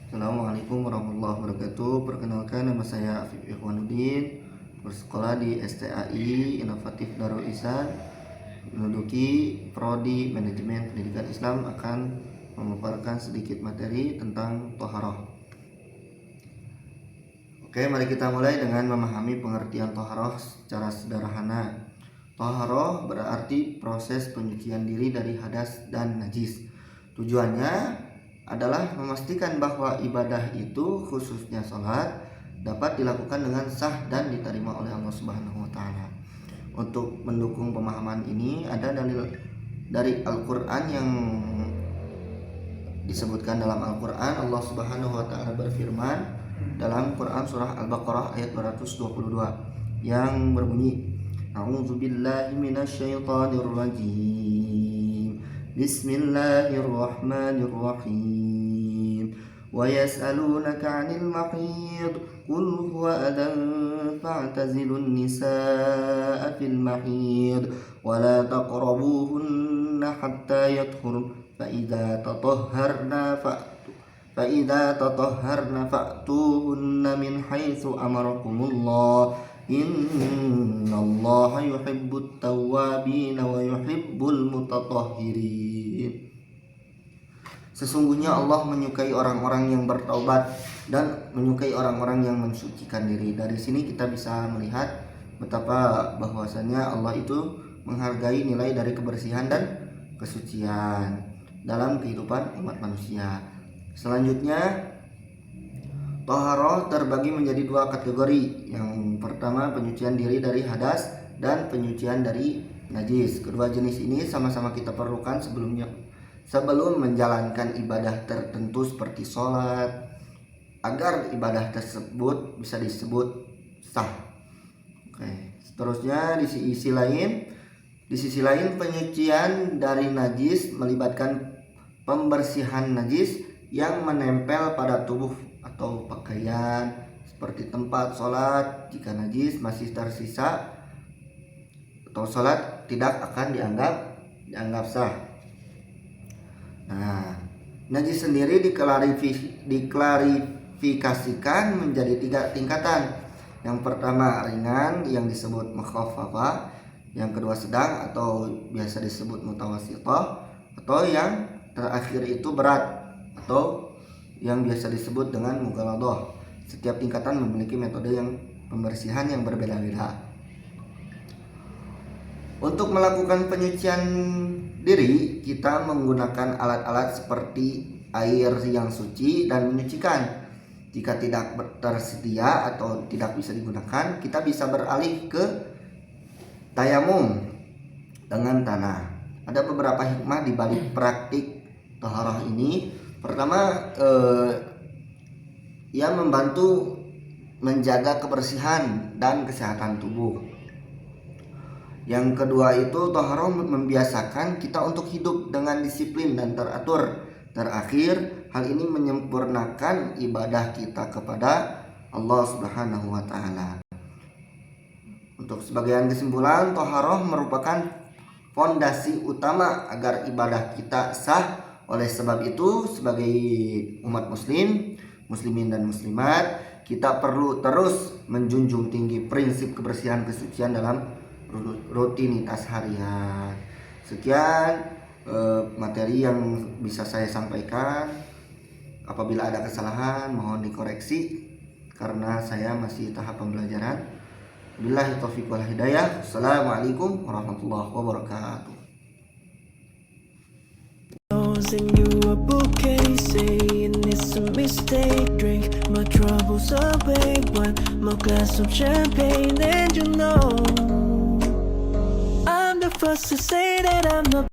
Assalamualaikum warahmatullahi wabarakatuh. Perkenalkan, nama saya Afif Ikhwanuddin, bersekolah di STAI Inovatif Darul Ihsan, menduduki Prodi Manajemen Pendidikan Islam. Akan memaparkan sedikit materi tentang Toharoh. Oke, mari kita mulai dengan memahami pengertian Toharoh secara sederhana. Toharoh berarti proses penyucian diri dari hadas dan najis. Tujuannya adalah memastikan bahwa ibadah itu, khususnya sholat, dapat dilakukan dengan sah dan diterima oleh Allah Subhanahu wa Ta'ala. Untuk mendukung pemahaman ini, ada dalil dari Al-Quran yang disebutkan dalam Al-Quran. Allah Subhanahu wa Ta'ala berfirman dalam Quran surah Al-Baqarah ayat 222 yang berbunyi, A'udzubillahi minasyaitonirrajim. Bismillahirrahmanirrahim. Wa yas'alunaka 'anil mahid qul huwa adan fa'tazilun nisaa fil mahid wa la taqrabuhunna hatta yatahharna fa idza tatahharna fa'tuhunna min haitsu amarakumullah innallaha yuhibbut tawwabin wa yuhibbul mutatahhirin. Sesungguhnya Allah menyukai orang-orang yang bertaubat dan menyukai orang-orang yang mensucikan diri. Dari sini kita bisa melihat betapa bahwasannya Allah itu menghargai nilai dari kebersihan dan kesucian dalam kehidupan umat manusia. Selanjutnya, Toharoh terbagi menjadi dua kategori. Yang pertama, penyucian diri dari hadas dan penyucian dari najis. Kedua jenis ini sama-sama kita perlukan sebelum menjalankan ibadah tertentu seperti sholat, agar ibadah tersebut bisa disebut sah. Oke. Seterusnya di sisi lain penyucian dari najis melibatkan pembersihan najis yang menempel pada tubuh atau pakaian seperti tempat sholat. Jika najis masih tersisa atau sholat tidak akan dianggap sah. Nah, najis sendiri diklarifikasikan menjadi 3 tingkatan. Yang pertama ringan yang disebut mukhaffafah, yang kedua sedang atau biasa disebut mutawassithah, atau yang terakhir itu berat atau yang biasa disebut dengan mughaladhah. Setiap tingkatan memiliki metode pembersihan yang berbeda-beda. Untuk melakukan penyucian diri, kita menggunakan alat-alat seperti air yang suci dan menyucikan. Jika tidak tersedia atau tidak bisa digunakan, kita bisa beralih ke tayamum dengan tanah. Ada beberapa hikmah di balik praktik toharoh ini. Pertama, ia membantu menjaga kebersihan dan kesehatan tubuh. Yang kedua itu, toharoh membiasakan kita untuk hidup dengan disiplin dan teratur. Terakhir, hal ini menyempurnakan ibadah kita kepada Allah Subhanahu wa Ta'ala. Untuk sebagian kesimpulan, toharoh merupakan fondasi utama agar ibadah kita sah. Oleh sebab itu, sebagai umat muslimin dan muslimat, kita perlu terus menjunjung tinggi prinsip kebersihan kesucian dalam rutinitas harian. Sekian materi yang bisa saya sampaikan. Apabila ada kesalahan, mohon dikoreksi karena saya masih tahap pembelajaran. Billahi taufiq wal hidayah. Assalamualaikum warahmatullahi wabarakatuh. Send you a bouquet, saying it's a mistake. Drink my troubles away, one more glass of champagne, and you know I'm the first to say that I'm not